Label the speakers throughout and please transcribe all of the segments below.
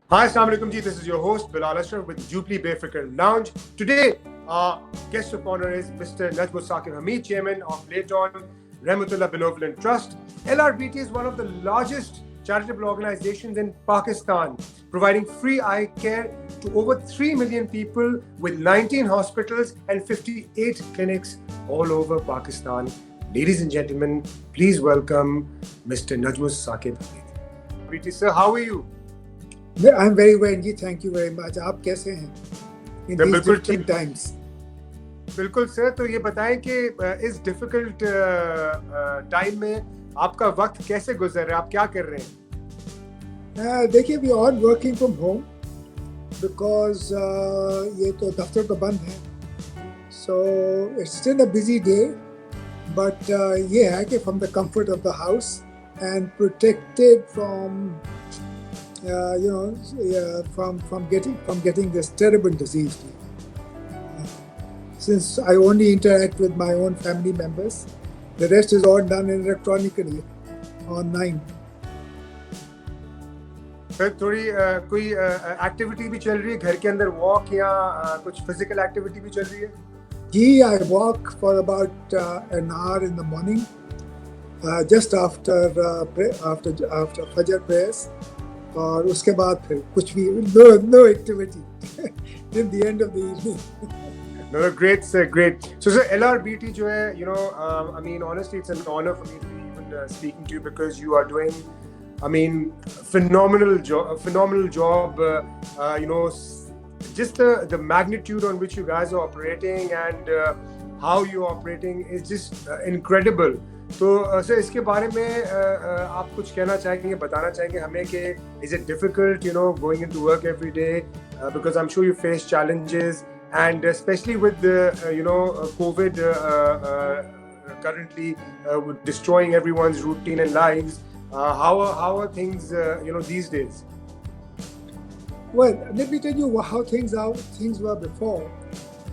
Speaker 1: Hi, Assalamu alaikum ji. This is your host Bilal Ashraf with Jubilee Bay African Lounge. Today, our guest of honor is Mr. Najmul Saqib Hamid, Chairman of Layton Rahmatullah Benevolent Trust. LRBT is one of the largest charitable organizations in Pakistan, providing free eye care to over 3 million people with 19 hospitals and 58 clinics all over Pakistan. Ladies and gentlemen, please welcome Mr. Najmul Saqib Hamid. BT sir, how are you?
Speaker 2: I'm very well ji, thank you very much. आप कैसे हैं in these difficult times?
Speaker 1: बिल्कुल sir, तो ये बताएं कि इस difficult time में आपका वक्त कैसे गुजर रहा है, आप क्या कर रहे हैं?
Speaker 2: देखिए, we are working from home because ये तो दफ्तर तो बंद है, so it's still a busy day, but ये है कि from the comfort of the house and protected from from getting this terrible disease. Since I only interact with my own family members, the rest is all done electronically online.
Speaker 1: फिर थोड़ी कोई activity भी चल रही है घर के अंदर, वॉक या कुछ फिजिकल एक्टिविटी भी चल रही है?
Speaker 2: जी, I walk for about an hour in the morning, just after Fajr prayers. और उसके बाद फिर कुछ भी no activity till the end of the evening.
Speaker 1: No, great sir, great. So sir, LRBT जो है, I mean honestly it's an honor for me to be even speaking to you because you are doing, I mean, phenomenal job. Just the magnitude on which you guys are operating and how you are operating is just incredible. तो sir इसके बारे में आप कुछ कहना चाहेंगे, बताना चाहेंगे हमें कि is it difficult, going into work every day, because I'm sure you face challenges and especially with the COVID currently destroying everyone's routine and lives. How are things these days?
Speaker 2: Well, let me tell you how things were before.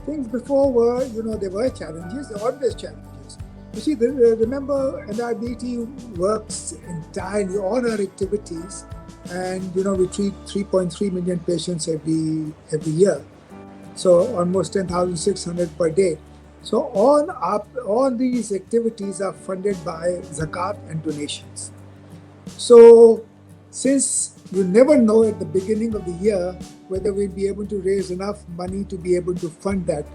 Speaker 2: Things before were, there were challenges, there were always challenges. You see, remember, LRBT works entirely on our activities, and we treat 3.3 million patients every year, so almost 10,600 per day. So all these activities are funded by zakat and donations. So since you never know at the beginning of the year whether we'll be able to raise enough money to be able to fund that,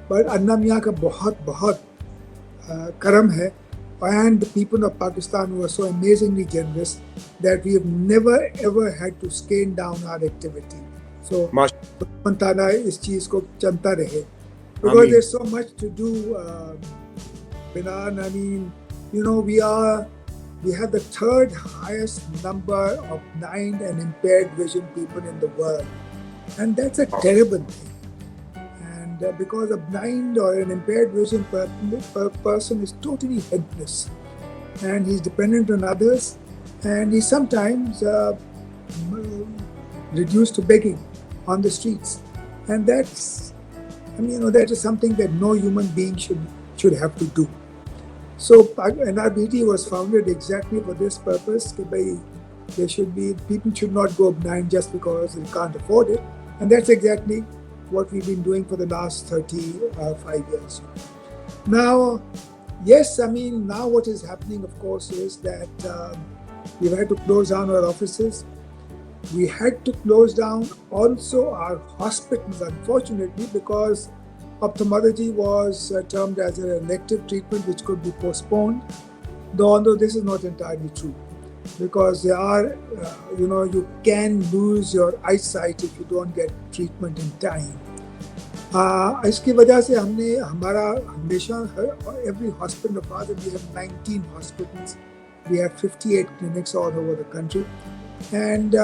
Speaker 2: but Allah Miyan ka बहुत karam hai, and the people of Pakistan were so amazingly generous that we have never ever had to scale down our activity. So Ta'ala is cheez ko chanta rahe, because there's so much to do. Bilal, I mean, we have the third highest number of blind and impaired vision people in the world, and that's a terrible thing. Because a blind or an impaired vision person is totally helpless, and he's dependent on others, and he's sometimes reduced to begging on the streets, and that is something that no human being should have to do. So NRBT was founded exactly for this purpose. People should not go blind just because they can't afford it, and that's exactly what we've been doing for the last 35 years. Now, yes, I mean, now what is happening, of course, is that we've had to close down our offices. We had to close down also our hospitals, unfortunately, because ophthalmology was termed as an elective treatment which could be postponed, although this is not entirely true. Because there are, you can lose your eyesight if you don't get treatment in time. इसकी वजह से हमने every hospital of ours, we have 19 hospitals, we have 58 clinics all over the country, and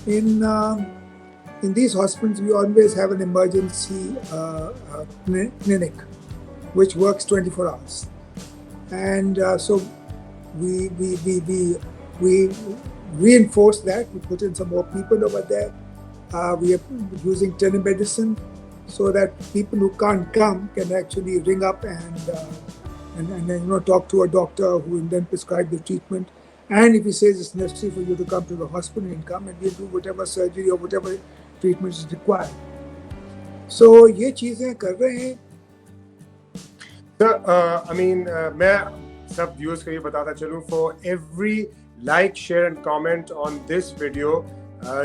Speaker 2: in these hospitals we always have an emergency clinic which works 24 hours, and so we reinforce that. We put in some more people over there. We are using telemedicine so that people who can't come can actually ring up and talk to a doctor who will then prescribe the treatment. And if he says it's necessary for you to come to the hospital, and come, and we'll do whatever surgery or whatever treatment is required. So ये चीजें कर रहे हैं.
Speaker 1: Sir, मैं सब viewers को ये बताता चलूँ, for every like, share and comment on this video,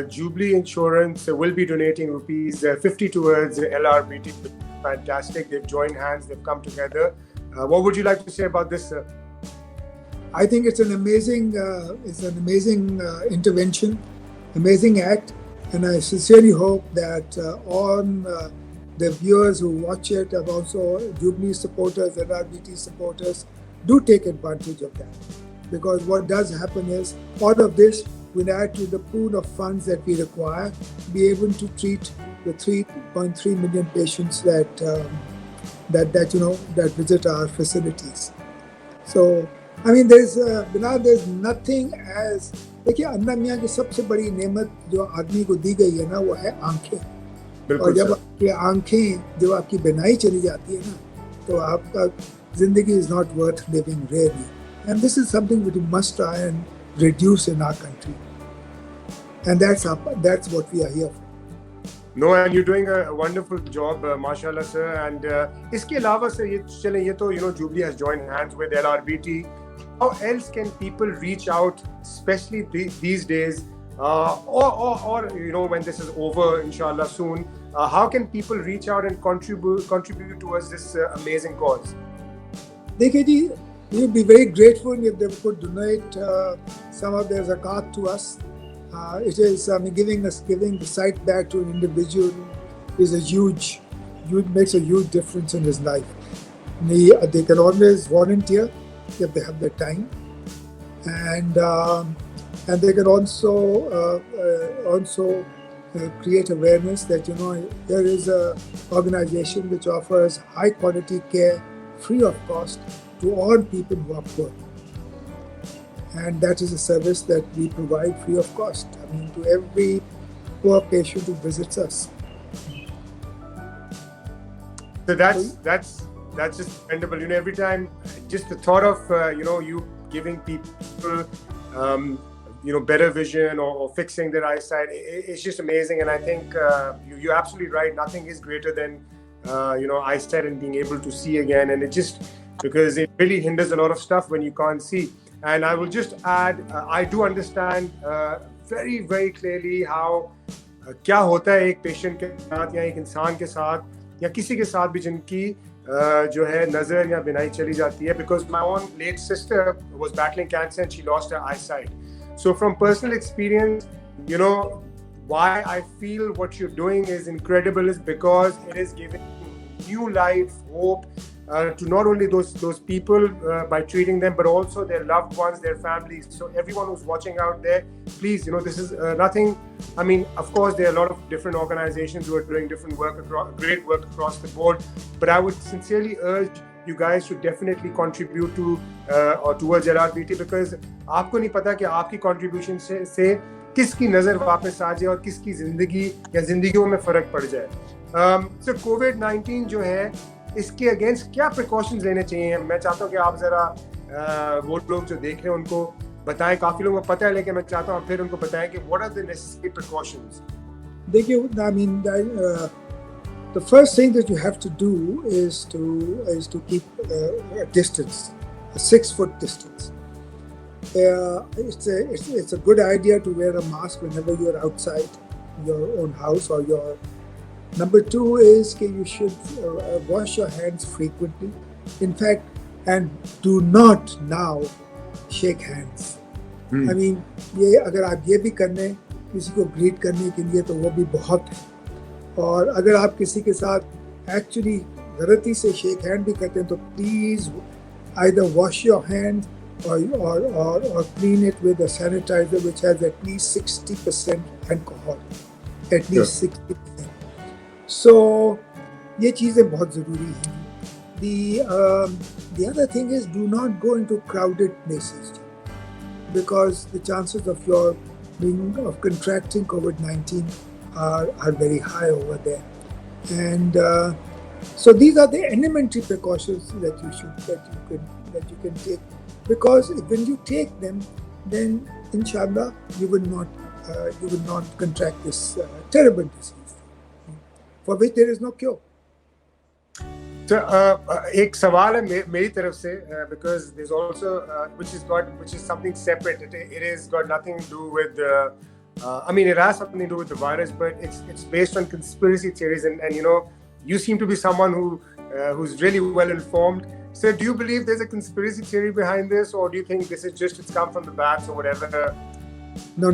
Speaker 1: Jubilee Insurance will be donating rupees 50 towards LRBT. Fantastic. They've joined hands. They've come together. What would you like to say about this, sir?
Speaker 2: I think it's an amazing intervention, amazing act, and I sincerely hope that on the viewers who watch it, and also Jubilee supporters, LRBT supporters, do take advantage of that. Because what does happen is, all of this will add to the pool of funds that we require to be able to treat the 3.3 million patients that visit our facilities. So, I mean, there's nothing as, देखिए अन्ना मियाँ की सबसे बड़ी नेमत जो आदमी को दी गई है ना, वो है आंखें. और जब आपकी आंखें, जब आपकी बिनाई चली जाती है ना, तो आपका जिंदगी is not worth living really. And this is something we must try and reduce in our country. And that's what we are here for.
Speaker 1: No, and you're doing a wonderful job, mashallah, sir. And iske alawa, sir, Jubilee has joined hands with LRBT. How else can people reach out, especially these days, or when this is over, inshallah, soon? How can people reach out and contribute towards this amazing cause?
Speaker 2: देखिए जी, we'd be very grateful if they could donate some of their zakat to us. It is giving the sight back to an individual is makes a huge difference in his life. They can always volunteer if they have the time, and they can also create awareness that there is a organization which offers high quality care free of cost to all people who are poor. And that is a service that we provide free of cost. I mean, to every poor patient who visits us.
Speaker 1: So that's just commendable. Every time, just the thought of you giving people better vision or fixing their eyesight, it's just amazing. And I think you're absolutely right. Nothing is greater than eyesight and being able to see again. And it just, because it really hinders a lot of stuff when you can't see. And I will just add, I do understand very, very clearly how क्या होता है एक patient के साथ या एक इंसान के साथ या किसी के साथ भी जिनकी जो है नज़र या बिनाई चली जाती है. Because my own late sister was battling cancer and she lost her eyesight. So from personal experience, why I feel what you're doing is incredible is because it is giving new life, hope, to not only those people by treating them, but also their loved ones, their families. So everyone who's watching out there, please, this is nothing. I mean, of course, there are a lot of different organizations who are doing different work, great work across the board. But I would sincerely urge you guys to definitely contribute to or towards LRBT, because आपको नहीं पता कि आपकी contribution से किसकी नज़र वापस आ जाए और किसकी ज़िंदगी या ज़िंदगियों में फ़र्क पड़ जाए. So COVID-19 जो है, इसके अगेंस्ट क्या प्रिकॉशंस लेने चाहिए? मैं चाहता हूँ कि आप ज़रा वो लोग जो देख रहे हैं उनको बताएं. काफ़ी लोगों को पता है, लेकिन मैं चाहता हूँ आप फिर उनको बताएं कि what are the necessary precautions.
Speaker 2: देखिए, I mean, the first thing that you have to do is to keep a distance, a 6-foot distance. It's a good idea to wear a mask whenever you're outside your own house or your. Number 2 is that you should wash your hands frequently. In fact, and do not now shake hands. I mean, अगर आप ये भी करने किसी को greet करने के लिए तो वो भी बहुत है. और अगर आप किसी के साथ actually गलती से shake hand भी करते हैं तो please either wash your hands or clean it with a sanitizer which has at least 60% alcohol. At least 60%. So, ये चीज़ें बहुत ज़रूरी हैं. The other thing is, do not go into crowded places because the chances of contracting COVID-19 are very high over there. And so these are the elementary precautions that you can take, because when you take them, then inshallah you will not contract this terrible disease for which there is no cure.
Speaker 1: So, ایک سوال ہے میری طرف سے, because there's also which is something separate. It has got nothing to do with I mean, it has something to do with the virus, but it's based on conspiracy theories, and you know, you seem to be someone who's really well informed. So, do you believe there's a conspiracy theory behind this, or do you think this is just it's come from the bats or whatever?
Speaker 2: No.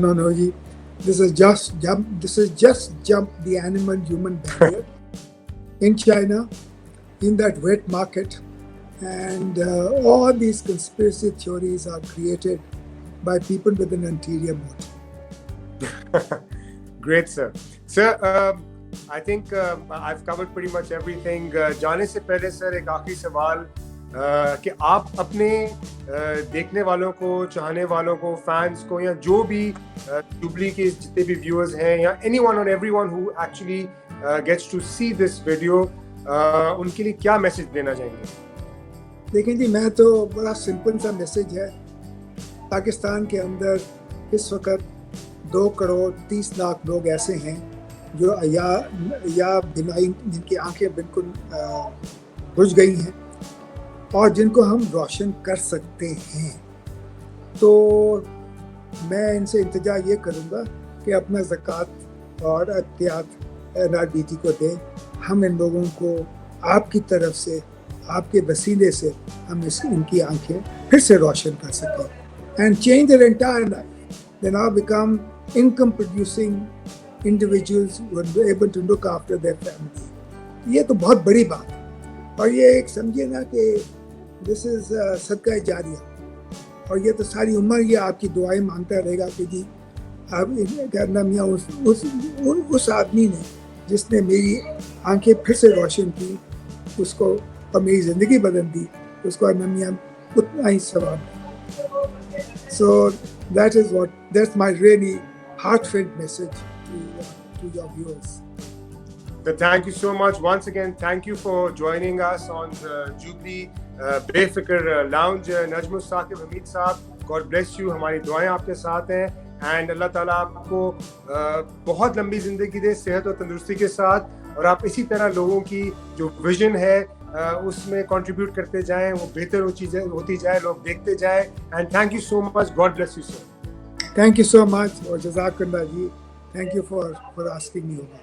Speaker 2: This is just jump the animal-human barrier in China, in that wet market, and all these conspiracy theories are created by people with an ulterior motive.
Speaker 1: Great, sir. Sir, I think I've covered pretty much everything. جانے سے پہلے سر ایک آخری سوال کہ آپ اپنے دیکھنے والوں کو, چاہنے والوں کو, فینس کو, یا جو بھی جوبلی کے جتنے بھی ویورز ہیں, یا اینی ون اور every one who actually gets to see this video, ان کے لیے کیا میسج دینا چاہیں گے؟
Speaker 2: دیکھیں جی, میں تو بڑا سمپل سا میسج ہے. پاکستان کے اندر اس وقت 2,30,00,000 لوگ ایسے ہیں جو یا بیماری, جن کی آنکھیں بالکل بجھ گئی ہیں اور جن کو ہم روشن کر سکتے ہیں. تو میں ان سے التجا یہ کروں گا کہ اپنا زکوٰۃ اور عطیات NRBT کو دیں. ہم ان لوگوں کو آپ کی طرف سے, آپ کے وسیلے سے ہم ان کی آنکھیں پھر سے روشن کر سکیں, and change their entire life. They now become income producing individuals who are able to look after their family. یہ تو بہت بڑی بات ہے, اور یہ ایک سمجھیے نا کہ دس از صدقہ جاریہ, اور یہ تو ساری عمر یہ آپ کی دعائیں مانگتا رہے گا کہ جی آپ کہنا میاں اس آدمی نے جس نے میری آنکھیں پھر سے روشن کی, اس کو اور میری زندگی بدل دی, اس کو میاں اتنا ہی ثواب. سو that's my really heartfelt message to your viewers.
Speaker 1: So thank you so much once again. Thank you for joining us on the Jubilee بے فکر لاؤنج. نجم الثاقب حمید صاحب, God bless you. ہماری دعائیں آپ کے ساتھ ہیں, اینڈ اللہ تعالیٰ آپ کو بہت لمبی زندگی دے, صحت اور تندرستی کے ساتھ, اور آپ اسی طرح لوگوں کی جو ویژن ہے اس میں کنٹریبیوٹ کرتے جائیں, وہ بہتر چیزیں ہوتی جائے, لوگ دیکھتے جائیں. And thank you so much. God bless you, sir.
Speaker 2: Thank you so much, اور جزاک اللہ جی. Thank you for asking me over.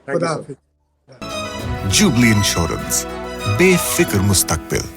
Speaker 2: خدا حافظ.
Speaker 3: جوبلی انشورنس, بے فکر مستقبل.